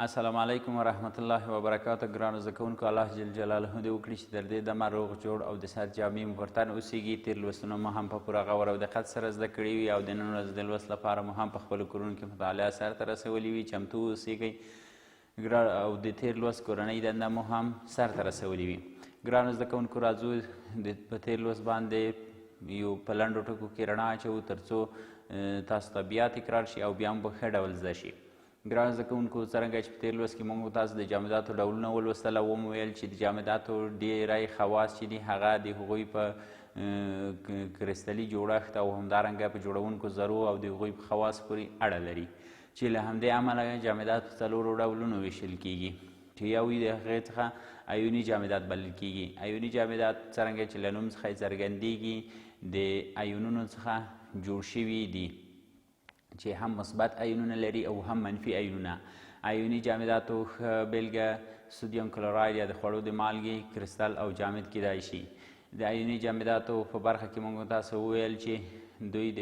السلام علیکم ورحمت الله وبرکاته. ګرانو زده کوونکو، الله جل جلاله دې وکړي چې تر دې دمه روغ جوړ او د صحت جامې مو پر تن اوسیږي. تېر لوستونه مو هم په پوره غور او دقت سره زده کړي وي او د نن ورځ د لوست لپاره مو هم په خپلو کورونو کې مطالعه سرته رسولي وي. چمتو اوسیږئ او د تېر لوست کورنۍ دنده مو هم سرته رسولي وي. ګرانو زده کوونکو، راځو په تېر لوست باندې یو په لنډو ټکو کې رڼا اچوو تر څو تاسو ته بیا تکرار شي او بیا هم په ښه ډول زده شي. ګرانو زده کوونکو، څرنګه چې په تېر لوست کې موږ تاسو د جامداتو ډولونه ولوستل او ومو ویل چې د جامداتو ډېری خواص چې دي هغه د هغوی په کرستلي جوړښت او همدارنګه په جوړونکو ذرو او د هغوی په خواص پورې اړه لري، چې له همدې امله جامدات په څلورو ډولونو ویشل کیږي، چې یو یې د هغې څخه ایوني جامدات بلل کیږي. ایوني جامدات څرنګه چې له نوم څخه یې څرګندیږي د ایونونو څخه جوړ شوي دي، چې هم مثبت ایونونه لري او هم منفي ایونونه. ایوني جامداتو ښه بیلګه سودیم کلوراید یا د خوړو د مالګې کرستل او جامد کیدای شي. د ایوني جامداتو په برخه کې موږ تاسو وویل چې دوی د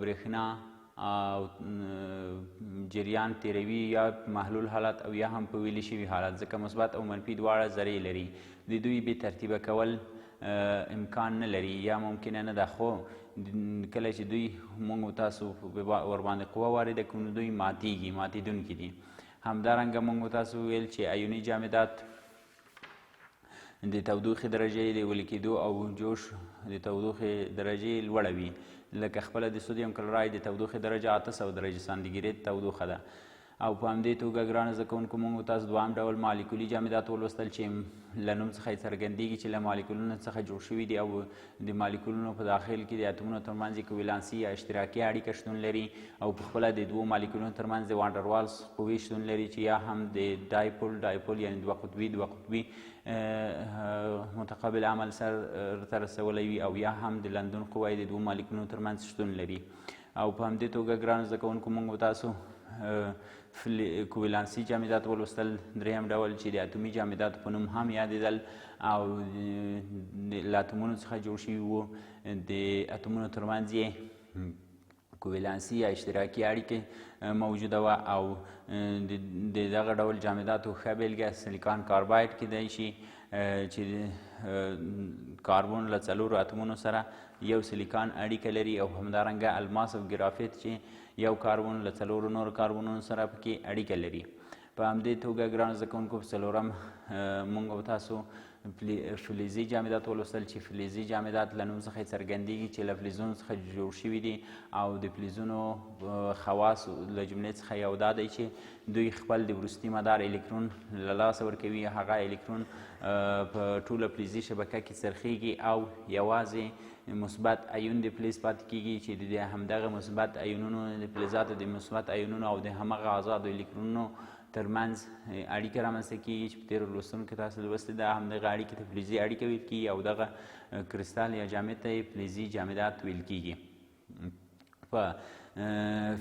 برېښنا او جریان تیروي یا محلول حالت او یا هم په ویلي شوي حالت، ځکه مثبت او منفي دواړه ذرې لري. د دوی بې ترتیبه کول امکان نه لري یا ممکنه نه ده، خو کله چې دوی موږ تاسو ورباندې قوه وارده کړو نو دوی ماتېدونکي دي. همدارنګه موږ تاسو ویل چې ایوني جامدات د تودوخې درجې د ویلې کېدو او جوش د تودوخې درجې لوړه وي. لکه خپله د سودیم کلوراید د تودوخې درجه 800 درجې سانتیګریډ تودوخه ده. او په همدې توګه ګرانو زده کوونکو، موږ تاسو دوهم ډول مالیکولي جامدات ولوستل چې له نوم څخه یې څرګندېږي چې له مالیکولونو څخه جوړ شوي دي او د مالیکولونو په داخل کې د اتمونو ترمنځ یې کویلانسي یا اشتراکي اړیکه شتون لري او پخپله د دوو مالیکولونو ترمنځ د وانډروالز قوې شتون لري، چې یا هم د ډایپول یعنې دوه قطبي متقابل عمل سرته رسولی وي او یا هم د لندن قوه د دوو مالیکولونو ترمنځ شتون لري. او په همدې توګه ګرانو زده کوونکو، موږ تاسو کویلانسي جامدات ولوستل، دریم ډول چې د اتومي جامداتو په نوم هم یادېدل او له اتومونو څخه جوړ شوي وو. د اتومونو ترمنځ یې کویلانسي یا اشتراکي اړیکې موجوده وه او د دغه ډول جامداتو ښه بیلګه سلیکان کارباید کیدای شي، چې کاربون له څلورو اتومونو سره یو سلیکان اړیکه لري، او همدارنګه الماس او ګرافیت چې یو کاربون له څلورو نورو کاربونونو سره پکې اړیکه لري. په همدې توګه ګرانو زده کوونکو، په څلورم موږ او تاسو فلزي جامدات ولوستل، چې فلزي جامدات له نوم څخه یې څرګندېږي چې له فلزونو څخه جوړ شوي دي او د فلزونو خواص له جملې څخه یو دا دی چې دوی خپل د وروستي مدار الکترون له لاسه ورکوي. هغه الکترون په ټوله فلزي شبکه کې څرخیږي او یوازې مثبت ایون د فلز پاتې کیږي، چې د همدغه مثبت ایونونو د فلزاتو د مثبت ایونونو او د همغه آزادو الکترونونو ترمنځ اړیکه رامنځته کیږي، چې په تېرو لوستونو کې تاسو لوستې ده. همدغه اړیکې ته فلزي اړیکه ویل کیږي او دغه کرستال یا جامد ته یې فلزي جامدات ویل کیږي. په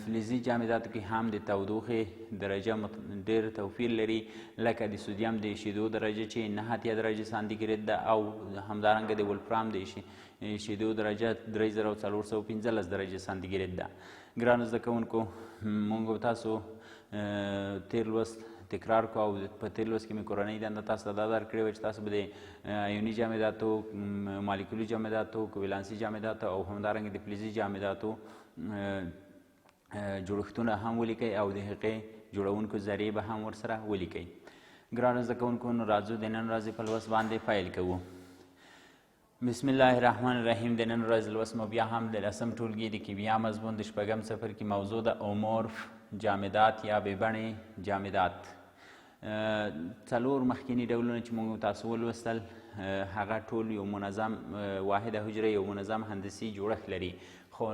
فلزي جامداتو کې هم د تودوخې درجه ډېر توپیر لري، لکه د سودیم د شیدو درجه چې 9 درجې سانتیګریډ ده او همدارنګه د ولفرام د شیدو درجه 3415 درجې سانتیګریډ ده. ګرانو زده کوونکو، موږ تاسو تېر لوست تکرار کو او په تېر لوست کې مې کورنۍ دنده تاسو ته دا درکړې وه چې تاسو به د ایوني جامداتو، مالیکولي جامداتو، کویلانسي جامداتو او همدارنګه د فلزي جامداتو جوړښتونه هم ولیکئ او د هغې جوړونکو ذرې به هم ورسره ولیکئ. ګرانو زده کوونکو، نو راځو د نن ورځې په لوست باندې پیل کوو. بسم الله الرحمن الرحیم. د نن ورځ لوست مو بیا هم د 10م ټولګي د کیمیا مضمون د 6م صفر کې موضوع د امورف جامدات یا بې بڼې جامدات. څلور مخکیني ډولونه چې موږ تاسو ولوستل هغه ټول یو منظم واحده حجره، یو منظم هندسي جوړښت لري، خو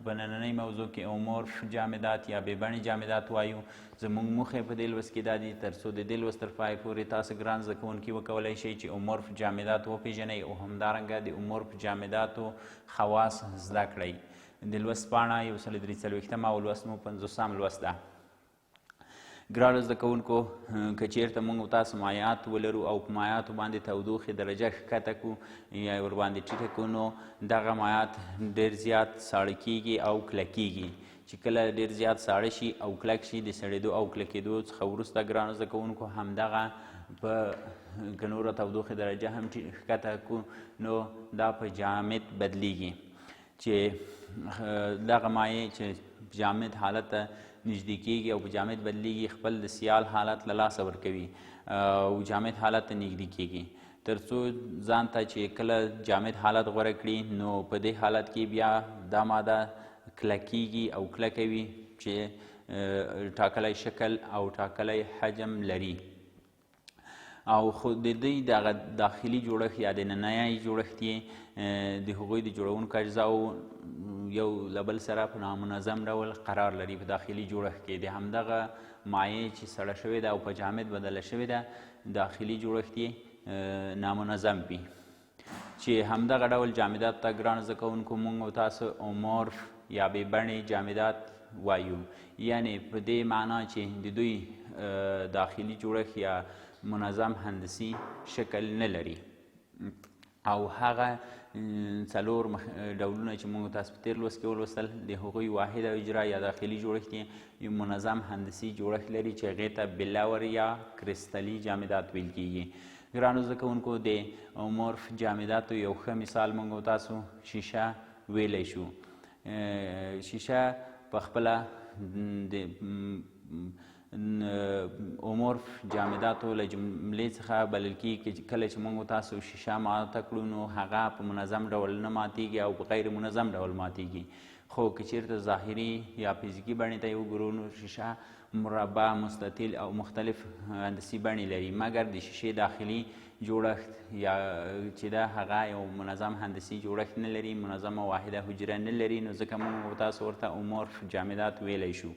په نننۍ موضوع کې امورف جامدات یا بې بڼې جامدات وایو. زموږ موخه په دې لوست کې دا دي تر څو د دې لوست تر پای پورې تاسو ګران زده کوونکي وکولی شئ چې امورف جامدات وپېژنئ او همدارنګه د امورف جامداتو خواص زده کړئ. د لوست پاڼه 143 او لوست مو 50 لوست ده. ګرانو زده کوونکو، که چېرته موږ تاسو مایعات ولرو او په مایعاتو باندې تودوخې درجه ښکته کړو یا ورباندې ټیټه کړو، نو دغه مایعات ډېر زیات ساړه کیږي او کلکیږي، چې کله ډېر زیات ساړه شي او کلک شي د سړېدو او کلکېدو څخه وروسته ګرانو زده کوونکو همدغه په که نوره تودوخې درجه هم ښکته کړو نو دا په جامد بدلیږي چې دغه مایع چې جامد حالت ته نږدې کېږي او په جامد بدلیږي خپل د سیال حالت له لاسه ورکوي او جامد حالت ته نږدې کېږي تر څو ځان ته چې کله جامد حالت غوره کړي نو په دې حالت کې بیا دا ماده کلکېږي او کلکه وي چې ټاکلی شکل او ټاکلی حجم لري او خو د دوی دغه داخلي جوړښت یا د نننی جوړښت یې د هغوی د جوړونکو اجزاو یو له بل سره په نامنظم ډول قرار لري په داخلي جوړښت کې د همدغه مایع چې سړه شوې ده او په جامد بدله شوې ده داخلي جوړښت یې نامنظم وي چې همدغه ډول جامدات ته ګرانو زده کوونکو موږ او تاسو امورف یا بې بڼې جامدات وایو یعنې په دې معنا چې د دوی داخلي جوړښت یا منظم هندسي شکل نه لري او هغه څلور ډولونه چې موږ تاسو په تېر لوست کې ولوستل د هغوی واحد او اجرا یا داخلي جوړښت یې منظم هندسي جوړښت لري چې هغې ته بلاور یا کرستلي جامدات ویل کیږي ګرانو زده کوونکو د امورف جامداتو یو ښه مثال موږ تاسو شیشه ویلی شو شیشه په خپله د امورف جامداتو له جملې څخه بلل کېږي کله چې موږ تاسو شیشه ماته کړو نو هغه په منظم ډول نه ماتیږي او په غیر منظم ډول ماتیږي خو که چیرته ظاهري یا فزیکي بڼې ته یې وګورو نو شیشه مربع مستطیل او مختلف هندسي بڼې لري مګر د شیشې داخلي جوړښت یا چې ده هغه یو منظم هندسي جوړښت نه لري منظمه واحده حجره نه لري نو ځکه موږ تاسو ورته امورف جامدات ویلی شو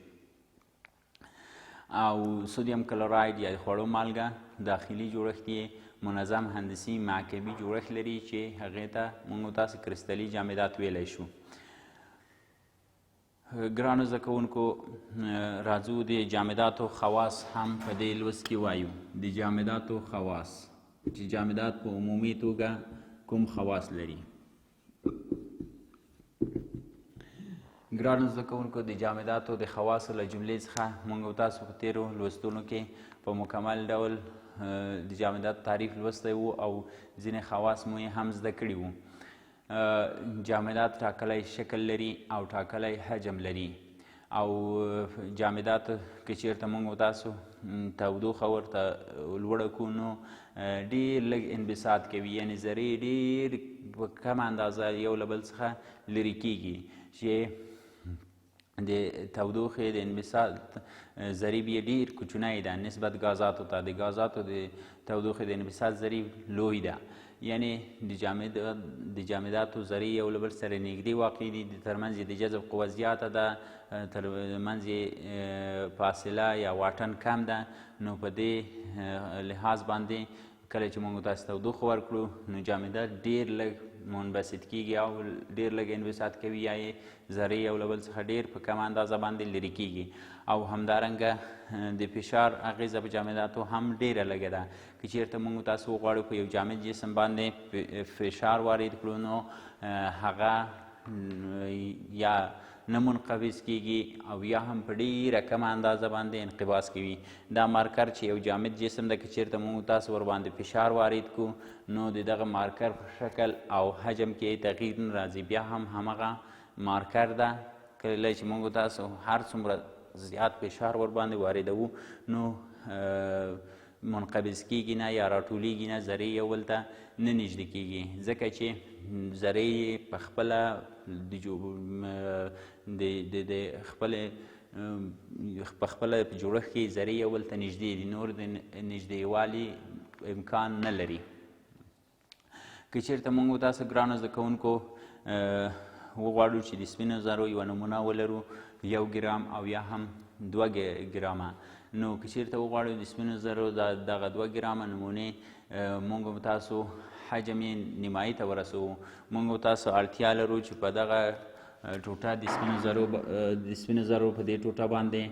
او سودیم کلوراید یا د خوړو مالګه داخلي جوړښت یې منظم هندسي معکبي جوړښت لري چې هغې ته موږ تاسو کرستلي جامدات ویلی شو ګرانو زده کوونکو راځو د جامداتو خواص هم په دې لوست کې وایو د جامداتو خواص چې جامدات په عمومي توګه کوم خواص لري ګرانو زده کوونکو د جامداتو د خواصو له جملې څخه موږ تاسو په تېرو لوستونو کې په مکمل ډول د جامداتو تعریف لوستی و او ځینې خواص مو یې هم زده کړي وو جامدات ټاکلی شکل لري او ټاکلی حجم لري او جامدات که چیرته موږ تاسو تودوخه ورته لوړه کړو نو ډېر لږ انبساط کوي یعنې ذرې ډېر په کمه اندازه یو له بل څخه لرې کېږي چې د تودوخې د انبساط ضریب یې ډېر کوچنی ده نسبت ګازاتو ته د ګازاتو د تودوخې د انبساط ضریب لوی ده یعنې د جامداتو ذرې یو له بل سره نږدې واقع دي ترمنځ یې د جذب قوه زیاته ده ترمنځ یې فاصله یا واټن کم ده نو په دې لحاظ باندې کله چې موږ تاسو تودوخه ورکړو نو جامدات ډېر لږ منبسط کېږي او ډېر لږ انبساط کوي یا یې ذرې یو له بل څخه ډېر په کمه اندازه باندې لرې کېږي او همدارنګه د فشار اغیزه په جامداتو هم ډېره لږه ده که چېرته موږ تاسو وغواړو په یو جامد جسم باندې فشار وارد کړو نو هغه یا نه منقبض کېږي او یا هم په ډېره کمه اندازه باندې انقباض کوي دا مارکر چې یو جامد جسم ده که چېرته موږ تاسو ورباندې فشار وارد کړو نو د دغه مارکر په شکل او حجم کې تغییر نه راځي بیا هم همغه مارکر ده کله چې موږ تاسو هر څومره زیات فشار ورباندې واردوو نو منقبض کېږي نه یا راټولیږي نه ذرې یو بل ته نه نږدې کېږي ځکه چې ذرې په خپله د خپله په جوړښت کې ذرې یو بل ته نږدې دي نور د نږدېوالي امکان نه لري که چېرته موږ تاسو ګرانو زده کوونکو وغواړو چې د سپینو زرو یوه نمونه ولرو 1 ګرام او یا هم 2 ګرامه نو که چېرته وغواړو د سپینو زرو دغه 2 ګرامه نمونې موږ تاسو حجم یې نیمایي ته ورسوو موږ تاسو اړتیا لرو چې په دغه ټوټه د سپینو زرو په دې ټوټه باندې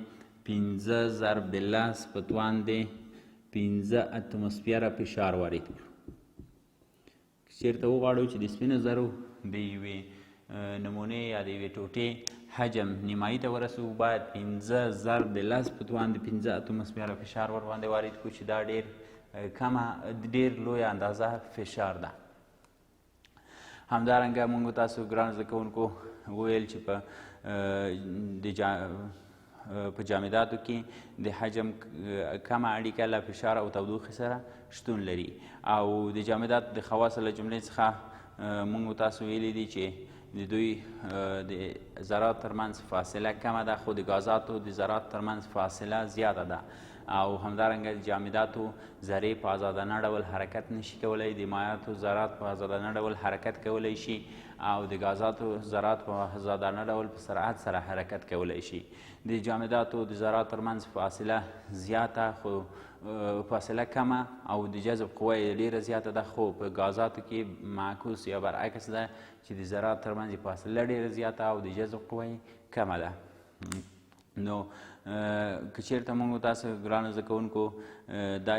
15 ضرب د 10 په توان د 15 اتموسفیره فشار وارد کړو که چېرته وغواړو چې د سپینو زرو د یوې نمونې یا د یوې ټوټې حجم نیمایي ته ورسو باید 15 ضرب د 10 په توان د 15 اتموسفیره فشار ورباندې وارد کړو چې دا ډېر لویه اندازه فشار ده. همدارنګه موږ تاسو ګران زده کوونکو وویل چې په جامداتو کې د حجم کمه اړیکه له فشار او تودوخې سره شتون لري او د جامداتو د خواصو له جملې څخه موږ تاسو ویلی دي چې د دوی د ذرات ترمنځ فاصله کمه ده خو د ګازاتو د ذرات ترمنځ فاصله زیاته ده او همدارنګه د جامداتو ذرې په ازادانه ډول حرکت نشي کولی، د مایعاتو ذرات په ازادانه ډول حرکت کولی شي او د ګازاتو ذرات په ازادانه ډول په سرعت سره حرکت کولی شي. د جامداتو د ذرات ترمنځ فاصله زیاته خو فاصله کمه او د جذب قوه یې ډېره زیاته ده خو په ګازاتو کې معکوس یا برعکس ده چې د ذرات ترمنځ فاصله ډېره زیاته او د جذب قوه یې کمه ده. نو که چېرته موږ تاسو ګرانو زده کوونکو دا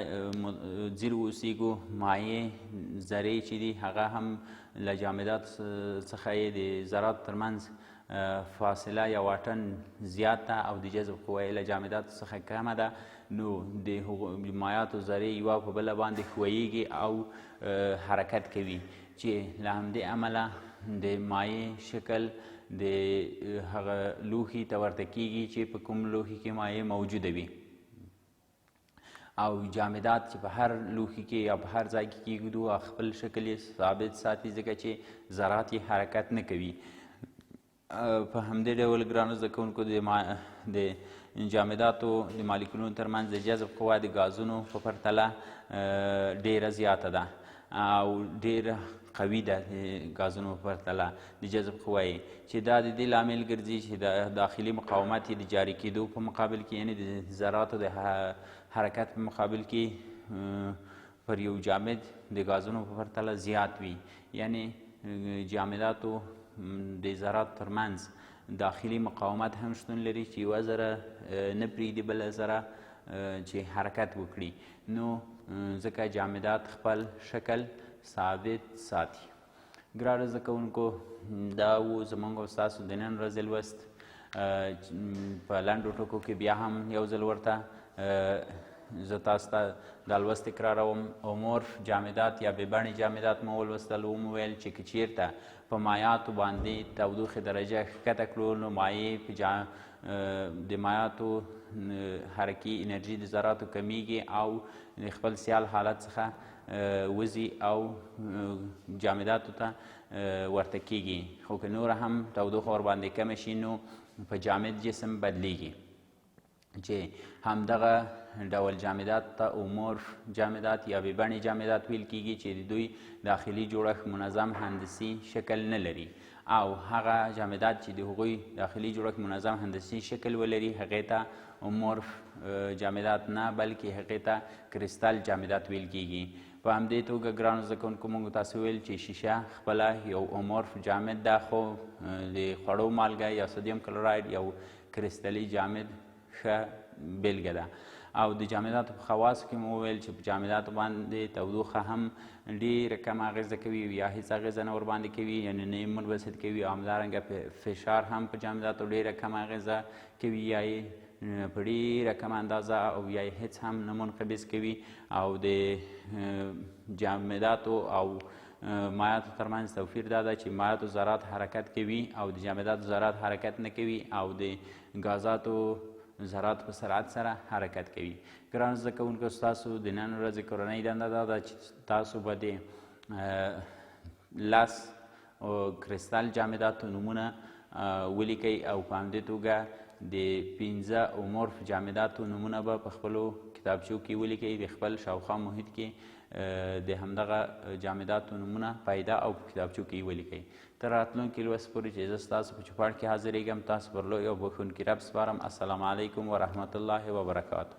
ځیر اوسیږو مایع ذرې چې دي هغه هم له جامدات څخه یې د ذراتو ترمنځ فاصله یا واټن زیات ده او د جذب قوه یې له جامداتو څخه کمه ده، نو د مایعاتو ذرې یوه په بله باندې ښویېږي او حرکت کوي چې له همدې امله د مایع شکل د هغه لوښي ته ورته کیږي چې په کوم لوښي کې مایع موجوده وي او جامدات چې په هر لوښي کې یا په هر ځای کې کیږدو او خپل شکل یې ثابت ساتي ځکه چې ذرات یې حرکت نه کوي. په همدې ډول ګرانو زده کوونکو د جامداتو د مالیکولونو ترمنځ د جذب قوه د ګازونو په پرتله ډیره زیاته ده او ډیره قوي ده د ګازونو په پرتله د جذب قوه یې چې دا د دې لامل ګرځي چې د داخلي مقاومت یې د جاري کېدو په مقابل کې یعنې د ذراتو د حرکت په مقابل کې پر یو جامد د ګازونو په پرتله زیات وي، یعنې جامداتو د ذراتو ترمنځ داخلي مقاومت هم شتون لري چې یوه ذره نه پرېږدي بله ذره چې حرکت وکړي، نو ځکه جامدات خپل شکل ثابت ساتي. ګرانو زده کوونکو دا و زموږ او ستاسو د نن ورځې لوست. په لنډو ټکو کې بیا هم یو ځل ورته زه تاسو ته دا لوست تکراروم. امورف جامدات یا بېبڼې جامدات مو ولوستل. ومو ویل چې که چیرته په مایعاتو باندې تودوخې درجه ښکته کړو نو مایع د مایعاتو حرکي انرژي د ذراتو کمیږي او د خپل سیال حالت څخه وځي او جامداتو ته ورته کیږي، خو که نوره هم تودوخه ورباندې کمه شي نو په جامد جسم بدلیږي چې همدغه ډول جامدات ته امورف جامدات یا بېبڼې جامدات ویل کیږي چې د دوی داخلي جوړښت منظم هندسي شکل نه لري او هغه جامدات چې د هغوی داخلي جوړښت منظم هندسي شکل ولري هغې ته امورف جامدات نه بلکې هغې ته کریستال جامدات ویل کیږي. په همدې توګه ګرانو زده کوونکو موږ تاسو ویل چې شیشه خپله یو امورف جامد ده خو د خوړو مالګه یا سودیم کلوراید یو کریستلي جامد ښه بیلګه ده. او د جامداتو په خواصو کې مو وویل چې په جامداتو باندې تودوخه هم ډېره کمه اغېزه کوي یا هېڅ اغېزه نه ورباندې کوي، یعنې نه یې منبسط کوي او همدارنګه فشار هم په جامداتو ډېره کمه اغېزه کوي یا یې په ډېره کمه اندازه او یا یې هېڅ هم نه منقبض کوي. او د جامداتو او مایعاتو ترمنځ توپیر دا ده چې مایعاتو ذرات حرکت کوي او د جامداتو ذرات حرکت نه کوي او د ګازاتو ذرات په سرعت سره حرکت کوي. ګرانو زده کوونکو ستاسو د نن ورځې کورنۍ دنده دا ده چې تاسو به د 10 کریستال جامداتو نومونه ولیکئ او په همدې توګه د 15 امورف جامداتو نومونه به په خپلو کتابچو کې ولیکئ، د خپل شاوخوا محیط کې د همدغه جامداتو نومونه پیدا او په کتابچو کې ولیکئ. تر راتلونکي لوست پورې چې زه ستاسو په چوپاړ کې حاضرېږم تاسو پر لوی او بښونکي رب سپارم. السلام علیکم ورحمة الله وبرکاته.